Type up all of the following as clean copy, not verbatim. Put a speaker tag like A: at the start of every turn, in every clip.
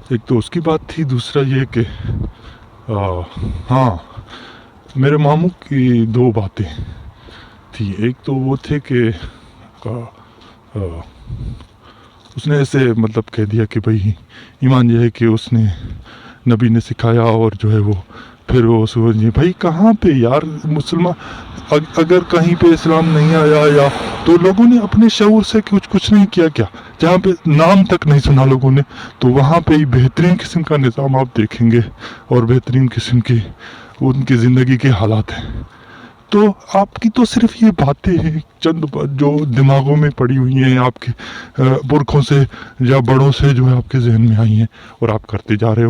A: ایک تو اس کی بات تھی، دوسرا یہ کہ ہاں میرے ماموں کی دو باتیں تھی. ایک تو وہ تھے کہ اس نے ایسے مطلب کہہ دیا کہ بھائی ایمان یہ ہے کہ اس نے نبی نے سکھایا، اور جو ہے وہ پھر وہ سوچیے بھائی کہاں پہ یار مسلمان اگر کہیں پہ اسلام نہیں آیا یا تو لوگوں نے اپنے شعور سے کچھ نہیں کیا کیا، جہاں پہ نام تک نہیں سنا لوگوں نے، تو وہاں پہ ہی بہترین قسم کا نظام آپ دیکھیں گے اور بہترین قسم کی ان کی زندگی کے حالات ہیں. تو آپ کی تو صرف یہ باتیں ہیں چند جو دماغوں میں پڑی ہوئی ہیں آپ کے پرکھوں سے یا بڑوں سے، جو ہے آپ کے ذہن میں آئی ہیں، اور آپ کرتے جا رہے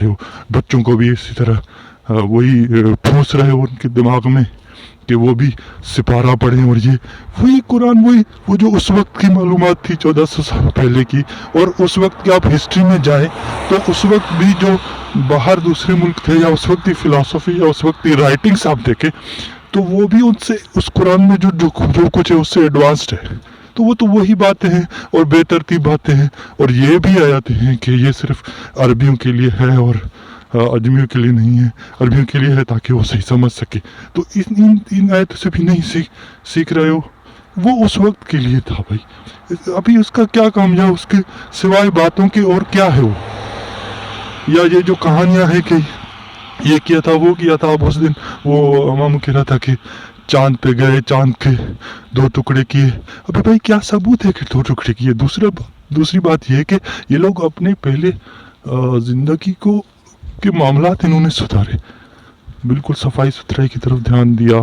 A: ہو. بچوں کو بھی اسی طرح وہی پھونس رہے ہو ان کے دماغ میں کہ وہ بھی سپارہ پڑھیں، اور یہ وہی قرآن وہ جو اس وقت کی معلومات تھی 1400 سال پہلے کی. اور اس وقت کی آپ ہسٹری میں جائیں تو اس وقت بھی جو باہر دوسرے ملک تھے، یا اس وقت کی فلاسفی یا اس وقت کی رائٹنگس آپ دیکھیں تو وہ بھی ان سے اس قرآن میں جو کچھ ہے اس سے ایڈوانسڈ ہے. تو وہ تو وہی باتیں ہیں اور بے ترتیب باتیں ہیں. اور یہ بھی آیاتیں ہیں کہ یہ صرف عربیوں کے لیے ہے اور اجمیوں کے لیے نہیں ہے، عربیوں کے لیے ہے تاکہ وہ صحیح سمجھ سکے. تو ان آیتوں سے بھی نہیں سیکھ رہے ہو. وہ اس وقت کے لیے تھا بھائی، ابھی اس کا کیا کام یا اس کے سوائے باتوں کے اور کیا ہے وہ، یا یہ جو کہانیاں ہیں کہ یہ کیا تھا وہ کیا تھا. اب اس دن وہ امام کہہ رہا تھا کہ چاند پہ گئے، چاند کے 2 ٹکڑے کیے. ابھی بھائی کیا ثبوت ہے کہ 2 ٹکڑے کیے؟ دوسری بات یہ ہے کہ یہ لوگ اپنے پہلے زندگی کے معاملات انہوں نے سدھارے، بالکل صفائی ستھرائی کی طرف دھیان دیا،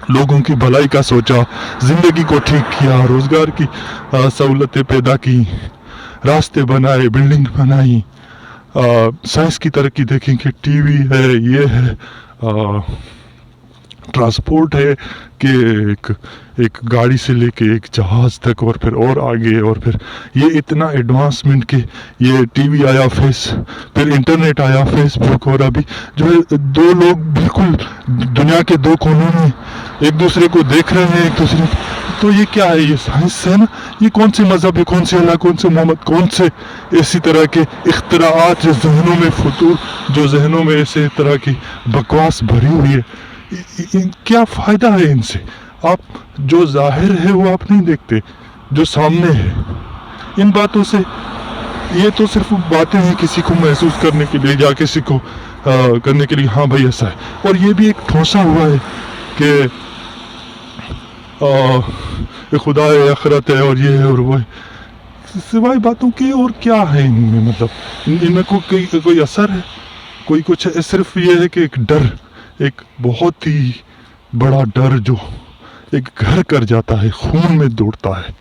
A: لوگوں کی بھلائی کا سوچا، زندگی کو ٹھیک کیا، روزگار کی سہولتیں پیدا کی، راستے بنائے، بلڈنگ بنائی، سائنس کی ترقی دیکھیں کہ ٹی وی ہے، یہ ہے، ٹرانسپورٹ ہے کہ ایک گاڑی سے لے کے ایک جہاز تک، اور پھر اور آگے، اور پھر یہ اتنا ایڈوانسمنٹ کہ یہ ٹی وی آیا، پھر انٹرنیٹ آیا، فیس بک، اور ابھی جو ہے 2 لوگ بالکل دنیا کے 2 کونوں میں ایک دوسرے کو دیکھ رہے ہیں ایک دوسرے. تو یہ کیا ہے؟ یہ سائنس ہے نا. یہ کون سے مذہب ہے، کون سے اللہ، کون سے محمد، کون سے اسی طرح کے اختراعات جو ذہنوں میں جو ذہنوں میں ایسے طرح کی بکواس بھری ہوئی ہے. کیا فائدہ ہے ان سے؟ آپ جو ظاہر ہے وہ آپ نہیں دیکھتے، جو سامنے ہے. ان باتوں سے یہ تو صرف باتیں ہیں کسی کو محسوس کرنے کے لیے یا کسی کو کرنے کے لیے ہاں بھائی ایسا ہے. اور یہ بھی ایک ٹھونسا ہوا ہے کہ خدا ہے، آخرت ہے، اور یہ ہے اور وہ ہے. سوائے باتوں کے اور کیا ہے ان میں؟ مطلب ان میں کوئی اثر ہے، کوئی کچھ ہے؟ صرف یہ ہے کہ ایک ڈر، ایک بہت ہی بڑا ڈر جو ایک گھر کر جاتا ہے، خون میں دوڑتا ہے.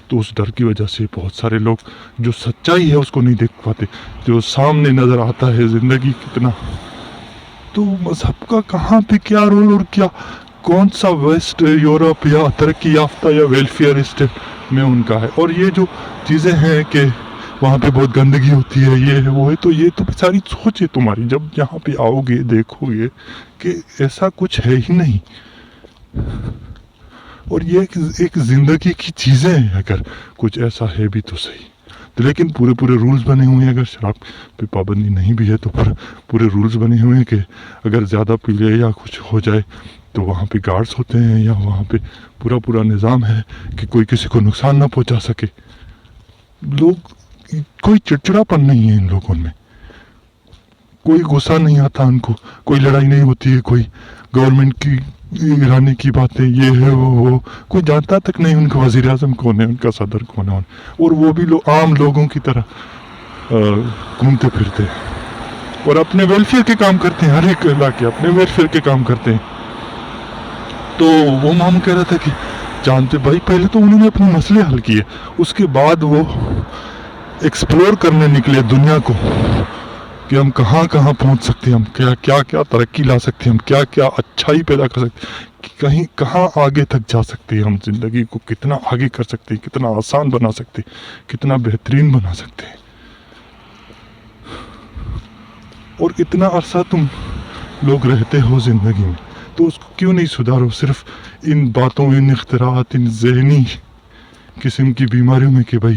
A: تو اس ڈر کی وجہ سے بہت سارے لوگ جو سچائی ہے اس کو نہیں دیکھ پاتے، جو سامنے نظر آتا ہے زندگی کتنا. تو مذہب کا کہاں پہ کیا رول، اور کیا کون سا ویسٹ یورپ یا ترقی یافتہ یا ویلفیئرسٹ میں ان کا ہے. اور یہ جو چیزیں ہیں کہ وہاں پہ بہت گندگی ہوتی ہے، یہ ہے وہ ہے، تو یہ تو ساری سوچ ہے تمہاری. جب یہاں پہ آؤ گے دیکھو گے کہ ایسا کچھ ہے ہی نہیں. اور یہ ایک زندگی کی چیزیں ہیں، اگر کچھ ایسا ہے بھی تو صحیح. لیکن پورے رولز بنے ہوئے ہیں. اگر شراب پہ پابندی نہیں بھی ہے تو پورے رولز بنے ہوئے ہیں کہ اگر زیادہ پی لے یا کچھ ہو جائے تو وہاں پہ گارڈز ہوتے ہیں، یا وہاں پہ پورا نظام ہے کہ کوئی کسی کو نقصان نہ پہنچا سکے. کوئی چڑچڑاپن نہیں ہے ان لوگوں میں، کوئی غصہ نہیں آتا ان کو، کوئی لڑائی نہیں ہوتی ہے، کوئی گورنمنٹ کی گرانے کی باتیں یہ ہے وہ کوئی جانتا تک نہیں ان کا وزیر اعظم کون ہے، ان کا صدر کون ہے. اور وہ بھی عام لوگوں کی طرح گھومتے پھرتے ہیں اور اپنے ویلفیئر کے کام کرتے ہیں. ہر ایک علاقے اپنے ویلفیئر کے کام کرتے ہیں. تو وہ مام کہہ رہا تھا کہ جانتے بھائی پہلے تو انہوں نے اپنے مسئلے حل کیے، اس کے بعد وہ ایکسپلور کرنے نکلے دنیا کو کہ ہم کہاں پہنچ سکتے ہیں، ہم کیا ترقی لا سکتے ہیں، ہم کیا اچھائی پیدا کر سکتے ہیں، کہاں آگے تک جا سکتے ہیں، ہم زندگی کو کتنا آگے کر سکتے ہیں، کتنا آسان بنا سکتے ہیں، کتنا بہترین بنا سکتے ہیں. اور اتنا عرصہ تم لوگ رہتے ہو زندگی میں تو اس کو کیوں نہیں سدھارو؟ صرف ان باتوں، ان اختراعات، ان ذہنی قسم کی بیماریوں میں کہ بھائی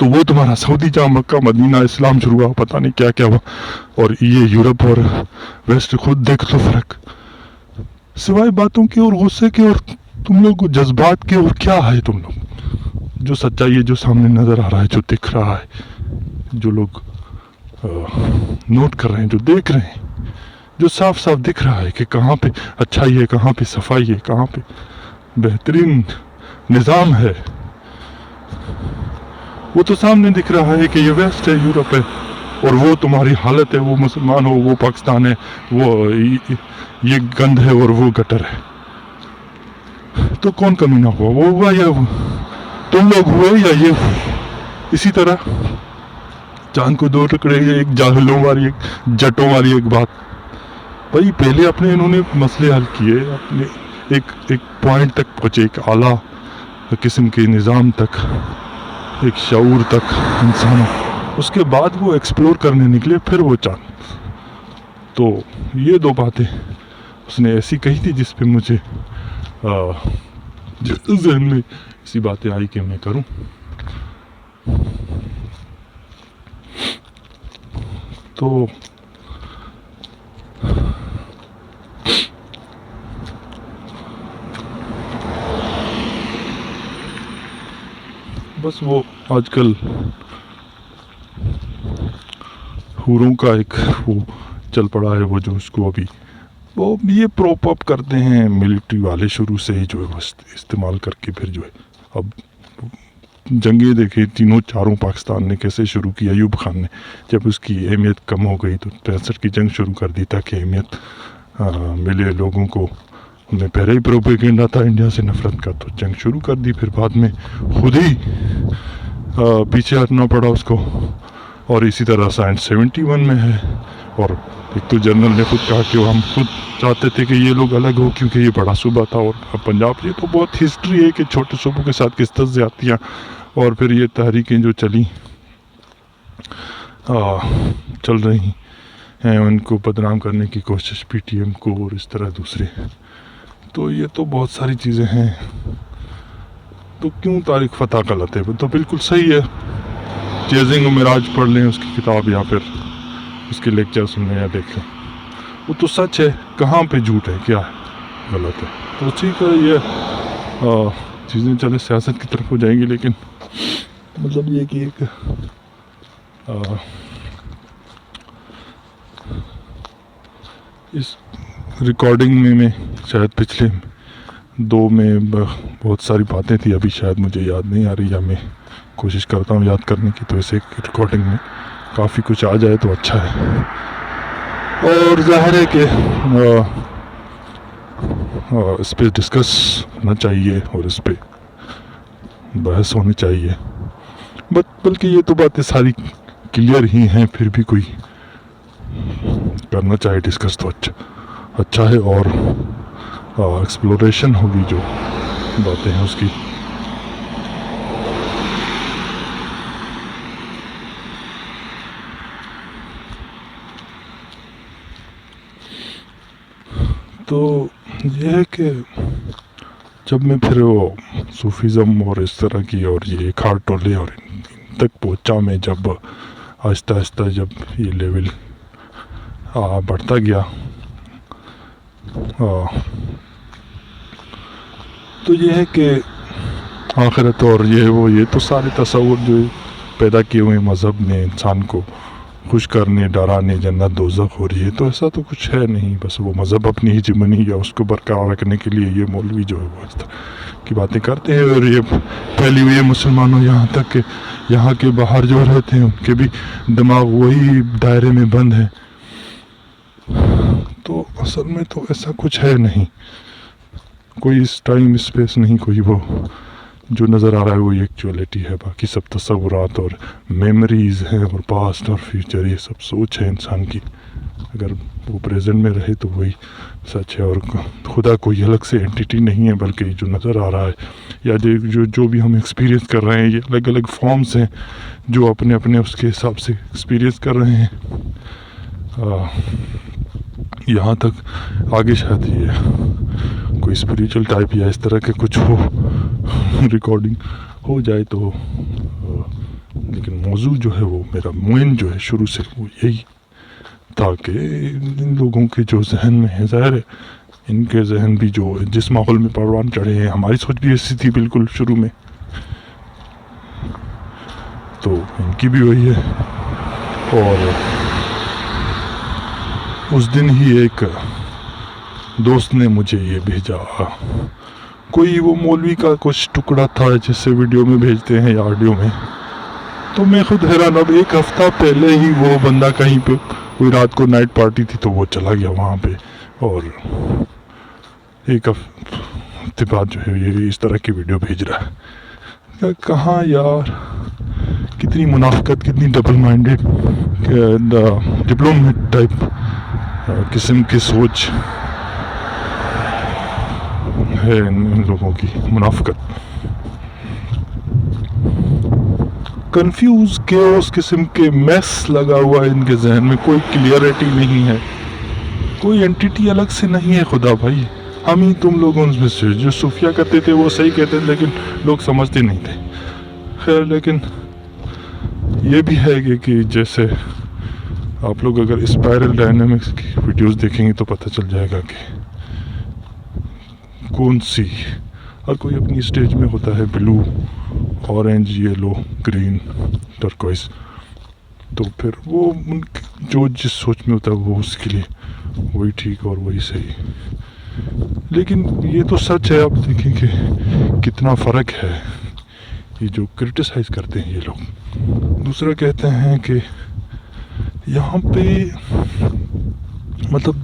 A: تو وہ تمہارا سعودی جہاں مکہ مدینہ اسلام شروع ہوا پتہ نہیں کیا کیا ہوا، اور یہ یورپ اور ویسٹ خود دیکھ تو فرق، سوائے باتوں کے اور غصے کے اور تم لوگ جذبات کے، اور کیا ہے تم لوگ؟ جو سچائی ہے، جو سامنے نظر آ رہا ہے، جو دکھ رہا ہے، جو لوگ نوٹ کر رہے ہیں، جو دیکھ رہے ہیں، جو صاف صاف دکھ رہا ہے کہ کہاں پہ اچھائی ہے، کہاں پہ صفائی ہے، کہاں پہ بہترین نظام ہے، وہ تو سامنے دکھ رہا ہے کہ یہ ویسٹ ہے، یورپ ہے، اور وہ تمہاری حالت ہے، وہ مسلمان ہو، وہ پاکستان ہے، وہ یہ گند ہے اور وہ گٹر ہے۔ تو کون کمینہ ہوا؟ وہ ہوا یا تم لوگ ہوئے یا یہ ہوئے؟ اسی طرح چاند کو دو ٹکڑے، ایک جاہلوں والی، ایک جٹوں والی ایک بات۔ بھائی پہلے اپنے انہوں نے مسئلے حل کیے، اپنے ایک پوائنٹ تک پہنچے، ایک اعلیٰ قسم کے نظام تک، ایک شعور تک انسانوں، اس کے بعد وہ ایکسپلور کرنے نکلے، پھر وہ چاند۔ تو یہ دو باتیں اس نے ایسی کہی تھی جس پہ مجھے ذہن میں ایسی باتیں آئی کہ میں کروں۔ تو بس وہ آج کل حوروں کا ایک وہ چل پڑا ہے، وہ جو اس کو ابھی وہ یہ پروپ اپ کرتے ہیں ملٹری والے شروع سے ہی، جو ہے بس استعمال کر کے پھر جو ہے اب جنگیں دیکھیں تینوں چاروں پاکستان نے کیسے شروع کی۔ ایوب خان نے جب اس کی اہمیت کم ہو گئی تو 65 کی جنگ شروع کر دی تاکہ اہمیت ملے لوگوں کو۔ انہیں پہلے ہی پروپیگنڈا تھا انڈیا سے نفرت کا، تو جنگ شروع کر دی، پھر بعد میں خود ہی پیچھے ہٹنا پڑا اس کو۔ اور اسی طرح سائنس 71 میں ہے، اور ایک تو جنرل نے خود کہا کہ ہم خود چاہتے تھے کہ یہ لوگ الگ ہو کیونکہ یہ بڑا صوبہ تھا، اور پنجاب یہ تو بہت ہسٹری ہے کہ چھوٹے صوبوں کے ساتھ کس طرح زیادتیاں، اور پھر یہ تحریکیں جو چلی چل رہی ہیں ان کو بدنام کرنے کی کوشش، پی ٹی ایم کو اور اس طرح دوسرے۔ تو یہ تو بہت ساری چیزیں ہیں۔ تو کیوں طارق فتح غلط ہے؟ تو بالکل صحیح ہے، چیزنگ و معراج پڑھ لیں اس کی کتاب، یا پھر اس کے لیکچر سن لیں یا دیکھ لیں، وہ تو سچ ہے، کہاں پہ جھوٹ ہے، کیا ہے غلط ہے۔ تو ٹھیک ہے، یہ چیزیں چلے سیاست کی طرف ہو جائیں گی، لیکن مطلب یہ کہ ایک اس ریکارڈنگ میں شاید پچھلے 2 میں بہت ساری باتیں تھی، ابھی شاید مجھے یاد نہیں آ رہی، یا میں کوشش کرتا ہوں یاد کرنے کی، تو اسے ریکارڈنگ میں کافی کچھ آ جائے تو اچھا ہے۔ اور ظاہر ہے کہ اس پہ ڈسکس ہونا چاہیے اور اس پہ بحث ہونی چاہیے، بلکہ یہ تو باتیں ساری کلیئر ہی ہیں، پھر بھی کوئی کرنا چاہے ڈسکس تو اچھا ہے، اور ایکسپلوریشن ہوگی جو باتیں ہیں اس کی۔ تو یہ ہے کہ جب میں پھر وہ صوفیزم اور اس طرح کی اور یہ کھار ٹولے اور ان تک پہنچا، میں جب آہستہ آہستہ جب یہ لیول بڑھتا گیا، تو یہ ہے کہ آخرت اور یہ تو سارے تصور جو پیدا کیے ہوئے مذہب نے انسان کو خوش کرنے، ڈرانے، جنت دوزخ ہو رہی ہے، تو ایسا تو کچھ ہے نہیں، بس وہ مذہب اپنی ہی جمنی یا اس کو برقرار رکھنے کے لیے یہ مولوی جو ہے وہ اس طرح کی باتیں کرتے ہیں، اور یہ پھیلی ہوئی ہے مسلمانوں، یہاں تک کہ یہاں کے باہر جو رہتے ہیں ان کے بھی دماغ وہی دائرے میں بند ہے۔ تو اصل میں تو ایسا کچھ ہے نہیں، کوئی اس ٹائم اسپیس نہیں، کوئی وہ جو نظر آ رہا ہے وہ ایکچولیٹی ہے، باقی سب تصورات اور میموریز ہیں، اور پاسٹ اور فیوچر یہ سب سوچ ہے انسان کی، اگر وہ پریزنٹ میں رہے تو وہی سچ ہے، اور خدا کوئی الگ سے اینٹیٹی نہیں ہے، بلکہ جو نظر آ رہا ہے یا جو بھی ہم ایکسپیرینس کر رہے ہیں، یہ الگ الگ فارمز ہیں جو اپنے اپنے اس کے حساب سے ایکسپیرینس کر رہے ہیں۔ یہاں تک آگے شاید یہ کوئی اسپریچول ٹائپ یا اس طرح کے کچھ ہو، ریکارڈنگ ہو جائے تو موضوع جو ہے وہ میرا معین جو ہے شروع سے وہ یہی تھا کہ ان لوگوں کے جو ذہن میں ہے، ظاہر ہے ان کے ذہن بھی جو جس ماحول میں پروان چڑھے ہیں، ہماری سوچ بھی ایسی تھی بالکل شروع میں، تو ان کی بھی وہی ہے. اور اس دن ہی ایک دوست نے مجھے یہ بھیجا، کوئی وہ مولوی کا کچھ ٹکڑا تھا جسے ویڈیو میں بھیجتے ہیں یا آڈیو میں. تو میں خود حیران، اب ایک ہفتہ پہلے ہی وہ بندہ کہیں پہ کوئی رات کو نائٹ پارٹی تھی تو وہ چلا گیا وہاں پہ، اور ایک ہفتے بعد جو ہے یہ اس طرح کی ویڈیو بھیج رہا ہے. کہاں یار، کتنی منافقت، کتنی ڈبل مائنڈیڈ ڈپلومیٹ ٹائپ قسم کی سوچ ہے ان لوگوں کی. منافقت، کنفیوز کیوس قسم کے میس لگا ہوا ہے ان کے ذہن میں، کوئی کلیئرٹی نہیں ہے، کوئی انٹیٹی الگ سے نہیں ہے. خدا بھائی، ہم ہی تم لوگوں میں سے جو صوفیہ کرتے تھے وہ صحیح کہتے تھے لیکن لوگ سمجھتے نہیں تھے. خیر، لیکن یہ بھی ہے کہ جیسے آپ لوگ اگر اسپائرل ڈائنامکس کی ویڈیوز دیکھیں گے تو پتہ چل جائے گا کہ کون سی، ہر کوئی اپنی اسٹیج میں ہوتا ہے، بلو، اورنج، یلو، گرین، ٹرکوائز. تو پھر وہ جو جس سوچ میں ہوتا ہے وہ اس کے لیے وہی ٹھیک اور وہی صحیح. لیکن یہ تو سچ ہے، آپ دیکھیں کہ کتنا فرق ہے. یہ جو کرٹیسائز کرتے ہیں یہ لوگ، دوسرا کہتے ہیں کہ یہاں پہ مطلب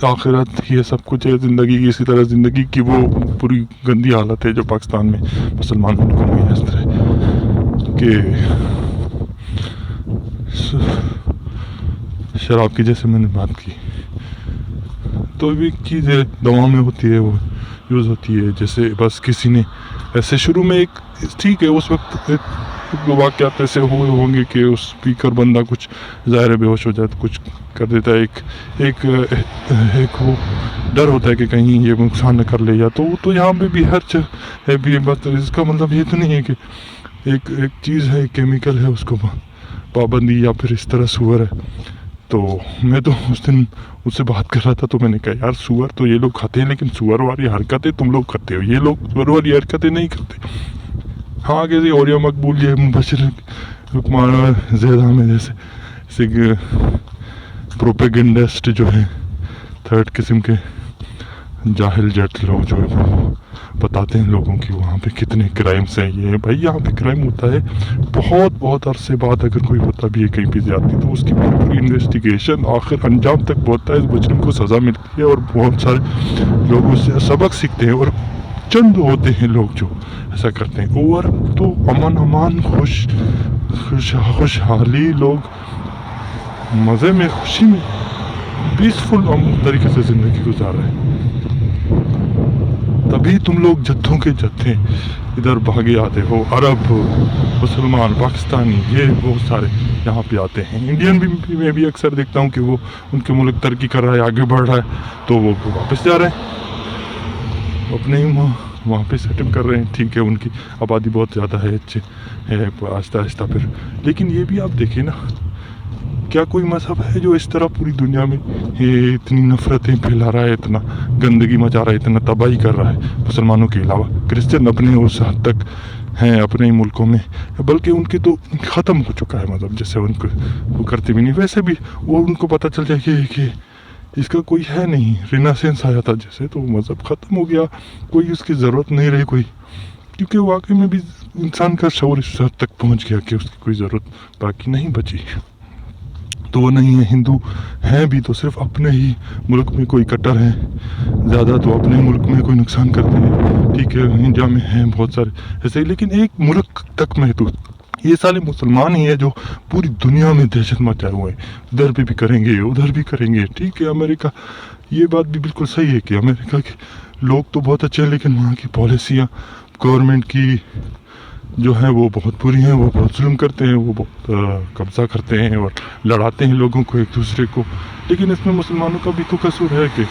A: آخرت یہ سب کچھ ہے، زندگی کی اسی طرح زندگی کی وہ پوری گندی حالت ہے جو پاکستان میں مسلمان ملکوں میں اس طرح کہ شراب کی، جیسے میں نے بات کی، تو بھی چیز ہے دوا میں ہوتی ہے، وہ یوز ہوتی ہے. جیسے بس کسی نے ایسے شروع میں ایک ٹھیک ہے، اس وقت واقعات ایسے ہوئے ہوں گے کہ اس اسپیکر بندہ کچھ ظاہر بے ہوش ہو جائے تو کچھ کر دیتا ہے، ایک وہ ڈر ہوتا ہے کہ کہیں یہ نقصان نہ کر لے. یا تو یہاں پہ بھی ہر ہے بھی، بات اس کا مطلب یہ تو نہیں ہے کہ ایک چیز ہے، کیمیکل ہے، اس کو پابندی یا پھر اس طرح سور ہے. تو میں تو اس دن اس سے بات کر رہا تھا تو میں نے کہا یار سور تو یہ لوگ کھاتے ہیں لیکن سور والی حرکتیں تم لوگ کرتے ہو، یہ لوگ سور والی حرکتیں نہیں کرتے. ہاں کہ اوریا مقبول یہ مبشر حکمان زید احمد جیسے پروپیگنڈسٹ جو ہیں تھرڈ قسم کے جاہل جٹ لوگ جو ہے وہ بتاتے ہیں لوگوں کی وہاں پہ کتنے کرائمس ہیں. یہ بھائی یہاں پہ کرائم ہوتا ہے بہت عرصے بعد، اگر کوئی ہوتا بھی ہے کہیں پہ زیادتی تو اس کی پوری انویسٹیگیشن آخر انجام تک پہنچتا ہے، اس مجرم کو سزا ملتی ہے اور بہت سارے لوگ اس سے سبق سیکھتے ہیں. اور چند ہوتے ہیں لوگ جو ایسا کرتے ہیں، اور تو امن خوشحالی، لوگ مزے میں، خوشی میں، پیسفل طریقے سے زندگی گزار رہے ہیں. تبھی تم لوگ جتھوں کے جتھے ادھر بھاگے آتے ہو، عرب، مسلمان، پاکستانی، یہ بہت سارے یہاں پہ آتے ہیں. انڈین بھی میں بھی اکثر دیکھتا ہوں کہ وہ ان کے ملک ترقی کر رہا ہے، آگے بڑھ رہا ہے تو وہ واپس جا رہے ہیں، اپنے ہی وہاں پہ سیٹ اپ کر رہے ہیں. ٹھیک ہے، ان کی آبادی بہت زیادہ ہے، اچھے ہے، آہستہ آہستہ پھر. لیکن یہ بھی آپ دیکھیں نا، کیا کوئی مذہب ہے جو اس طرح پوری دنیا میں یہ اتنی نفرتیں پھیلا رہا ہے، اتنا گندگی مچا رہا ہے، اتنا تباہی کر رہا ہے مسلمانوں کے علاوہ؟ کرسچن اپنے اس حد تک ہیں اپنے ہی ملکوں میں، بلکہ ان کے تو ختم ہو چکا ہے مذہب، جیسے ان کو وہ کرتے بھی نہیں. ویسے بھی وہ ان کو پتہ چل جائے کہ اس کا کوئی ہے نہیں، رینیسنس آیا تھا جیسے، تو مذہب ختم ہو گیا، کوئی اس کی ضرورت نہیں رہی کوئی، کیونکہ واقعی میں بھی انسان کا شعور اس حد تک پہنچ گیا کہ اس کی کوئی ضرورت باقی نہیں بچی. تو وہ نہیں ہے. ہندو ہیں بھی تو صرف اپنے ہی ملک میں کوئی کٹر ہیں زیادہ، تو اپنے ملک میں کوئی نقصان کرتے ہیں. ٹھیک ہے، انڈیا میں ہیں بہت سارے ایسے ہی، لیکن ایک ملک تک محدود. یہ سارے مسلمان ہی ہیں جو پوری دنیا میں دہشت مچائے ہوئے ہیں، ادھر بھی کریں گے، ادھر بھی کریں گے. ٹھیک ہے، امریکہ، یہ بات بھی بالکل صحیح ہے کہ امریکہ کے لوگ تو بہت اچھے ہیں لیکن وہاں کی پالیسیاں گورنمنٹ کی جو ہیں وہ بہت بری ہیں، وہ بہت ظلم کرتے ہیں، وہ بہت قبضہ کرتے ہیں اور لڑاتے ہیں لوگوں کو ایک دوسرے کو. لیکن اس میں مسلمانوں کا بھی تو قصور ہے کہ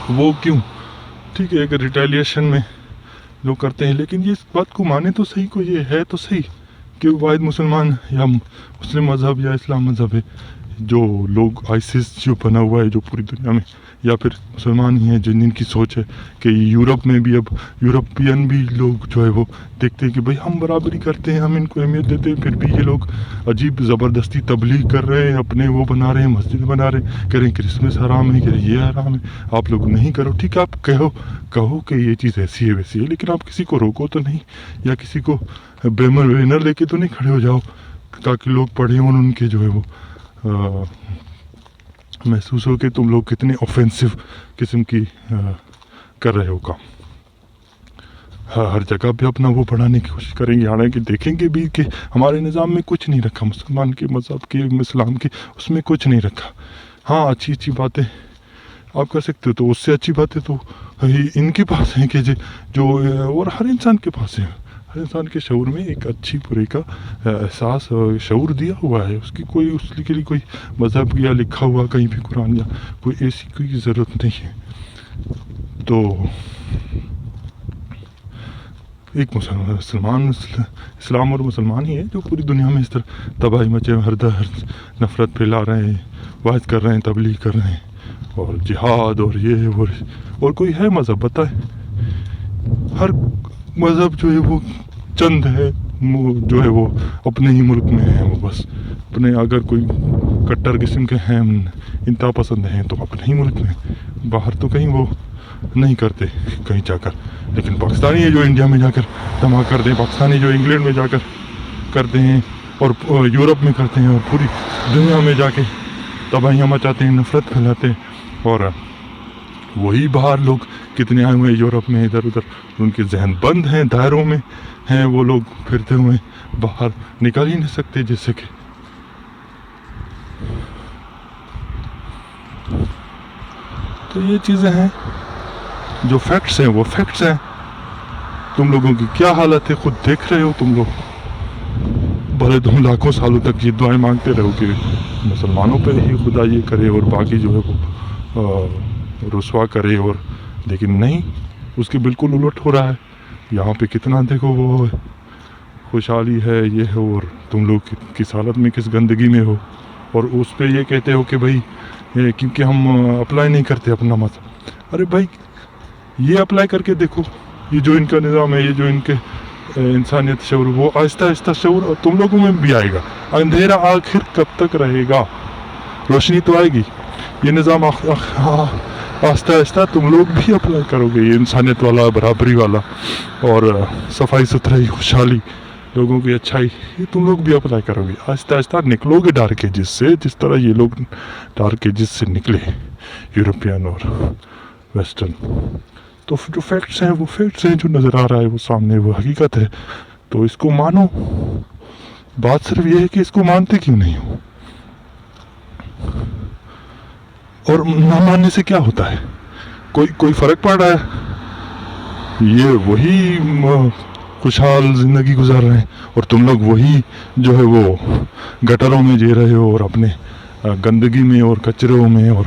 A: وہ کیوں. ٹھیک ہے، اگر ریٹیلیشن میں لوگ کرتے ہیں، لیکن یہ اس بات کو مانے تو صحیح، کو یہ ہے تو صحیح کہ واحد مسلمان یا مسلم مذہب یا اسلام مذہب ہے جو لوگ آئسس جو بنا ہوا ہے جو پوری دنیا میں, یا پھر مسلمان ہی ہیں جن کی سوچ ہے کہ یورپ میں بھی اب یورپین بھی لوگ جو ہے وہ دیکھتے ہیں کہ بھئی ہم برابری کرتے ہیں, ہم ان کو اہمیت دیتے ہیں, پھر بھی یہ لوگ عجیب زبردستی تبلیغ کر رہے ہیں, اپنے وہ بنا رہے ہیں, مسجد بنا رہے ہیں, کہہ رہے ہیں کرسمس حرام ہے, کہہ رہے ہیں یہ حرام ہے, آپ لوگ نہیں کرو. ٹھیک ہے آپ کہو کہ یہ چیز ایسی ہے ویسی ہے, لیکن آپ کسی کو روکو تو نہیں, یا کسی کو بینر لے کے تو نہیں کھڑے ہو جاؤ تاکہ لوگ پڑھیں اور ان کے جو ہے وہ محسوس ہو کہ تم لوگ کتنے اوفینسو قسم کی کر رہے ہو کام. ہر جگہ پہ اپنا وہ بڑھانے کی کوشش کریں گے, حالانکہ دیکھیں گے بھی کہ ہمارے نظام میں کچھ نہیں رکھا, مسلمان کے مذہب کے اسلام کے اس میں کچھ نہیں رکھا. ہاں اچھی باتیں آپ کر سکتے ہو, تو اس سے اچھی باتیں تو ان کے پاس ہیں کہ جو اور ہر انسان کے پاس ہیں. ہر انسان کے شعور میں ایک اچھی برے کا احساس شعور دیا ہوا ہے, اس کی کوئی اس کے لیے کوئی مذہب یا لکھا ہوا کہیں بھی قرآن یا کوئی ایسی کوئی ضرورت نہیں ہے. تو ایک مسلمان اسلام اور مسلمان ہی ہے جو پوری دنیا میں اس طرح تباہی مچے ہر نفرت پھیلا رہے ہیں, واعظ کر رہے ہیں, تبلیغ کر رہے ہیں, اور جہاد اور یہ اور کوئی ہے مذہب بتائے. ہر مذہب جو ہے وہ چند ہے جو ہے وہ اپنے ہی ملک میں ہیں, وہ بس اپنے, اگر کوئی کٹر قسم کے ہیں انتہا پسند ہیں تو اپنے ہی ملک میں, باہر تو کہیں وہ نہیں کرتے کہیں جا کر. لیکن پاکستانی ہے جو انڈیا میں جا کر دھماکہ کرتے ہیں, پاکستانی جو انگلینڈ میں جا کر کرتے ہیں اور یورپ میں کرتے ہیں اور پوری دنیا میں جا کے تباہیاں مچاتے ہیں, نفرت پھیلاتے ہیں. اور وہی باہر لوگ کتنے آئے ہوئے ہیں یورپ میں ادھر ادھر, ان کے ذہن بند ہیں, دائروں میں ہیں, وہ لوگ پھرتے ہوئے باہر نکل ہی نہیں سکتے. جیسے کہ تو یہ چیزیں ہیں جو فیکٹس ہیں, وہ فیکٹس ہیں. تم لوگوں کی کیا حالت ہے خود دیکھ رہے ہو. تم لوگ بھلے 2 لاکھوں سالوں تک یہ دعائیں مانگتے رہو کہ مسلمانوں پہ ہی خدا یہ کرے اور باقی جو ہے وہ رسوا کرے, اور لیکن نہیں, اس کے بالکل الٹ ہو رہا ہے. یہاں پہ کتنا دیکھو وہ خوشحالی ہے یہ ہے, اور تم لوگ کس حالت میں کس گندگی میں ہو, اور اس پہ یہ کہتے ہو کہ بھائی کیونکہ ہم اپلائی نہیں کرتے اپنا مذہب. ارے بھائی یہ اپلائی کر کے دیکھو, یہ جو ان کا نظام ہے, یہ جو ان کے انسانیت شعور, وہ آہستہ آہستہ شعور تم لوگوں میں بھی آئے گا. اندھیرا آخر کب تک رہے گا, روشنی تو آئے گی. یہ نظام آہستہ آہستہ تم لوگ بھی اپلائی کرو گے, یہ انسانیت والا, برابری والا, اور صفائی ستھرائی, خوشحالی, لوگوں کی اچھائی, یہ تم لوگ بھی اپلائی کرو گے. آہستہ آہستہ نکلو گے ڈارک ایجز سے, جس طرح یہ لوگ ڈارک ایجز سے نکلے یورپین اور ویسٹرن. تو جو فیکٹس ہیں وہ فیکٹس ہیں, جو نظر آ رہا ہے وہ سامنے وہ حقیقت ہے. تو اس کو مانو. بات صرف یہ ہے کہ اس کو مانتے کیوں نہیں ہو, اور نہ ماننے سے کیا ہوتا ہے, کوئی فرق پڑ رہا ہے. یہ وہی خوشحال زندگی گزار رہے ہیں, اور تم لوگ وہی جو ہے وہ گٹروں میں جی رہے ہو, اور اپنے گندگی میں اور کچروں میں, اور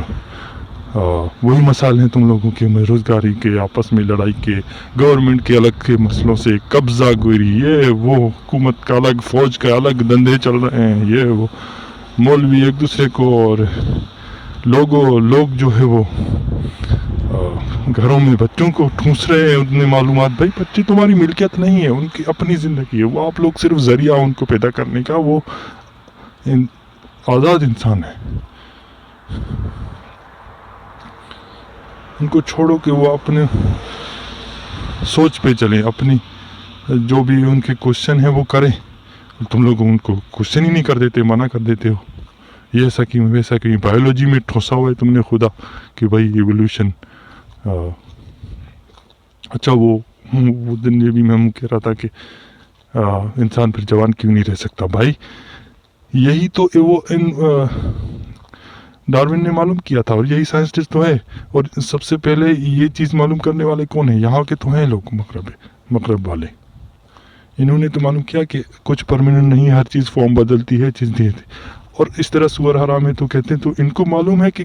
A: وہی مسائل ہیں تم لوگوں کے, روزگاری کے, آپس میں لڑائی کے, گورنمنٹ کے الگ کے مسئلوں سے قبضہ گوری, یہ وہ حکومت کا الگ, فوج کا الگ دندے چل رہے ہیں, یہ وہ مولوی ایک دوسرے کو, اور لوگ جو ہے وہ گھروں میں بچوں کو ٹھونس رہے ہیں. اتنے معلومات, بھائی بچے تمہاری ملکیت نہیں ہے, ان کی اپنی زندگی ہے, وہ آپ لوگ صرف ذریعہ ان کو پیدا کرنے کا. وہ آزاد انسان ہے, ان کو چھوڑو کہ وہ اپنے سوچ پہ چلیں, اپنی جو بھی ان کے کوشچن ہیں وہ کریں. تم لوگ ان کو کوشچن ہی نہیں کر دیتے, منع کر دیتے ہو. یہ ایسا کیوں, ویسا کیوں, بایولوجی میں ٹھوسا ہوا ہے تم نے خدا کہ بھائی ایولیوشن. اچھا وہ دن یہ بھی میں کہہ رہا تھا کہ انسان پھر جوان کیوں نہیں رہ سکتا. بھائی یہی تو وہ ڈارون نے معلوم کیا تھا, اور یہی سائنسٹسٹ تو ہے. اور سب سے پہلے یہ چیز معلوم کرنے والے کون ہیں, یہاں کے تو ہیں لوگ, مغرب والے. انہوں نے تو معلوم کیا کہ کچھ پرماننٹ نہیں, ہر چیز فارم بدلتی ہے, چیز نہیں ہے. اور اس طرح سور حرام ہے تو کہتے ہیں, تو ان کو معلوم ہے کہ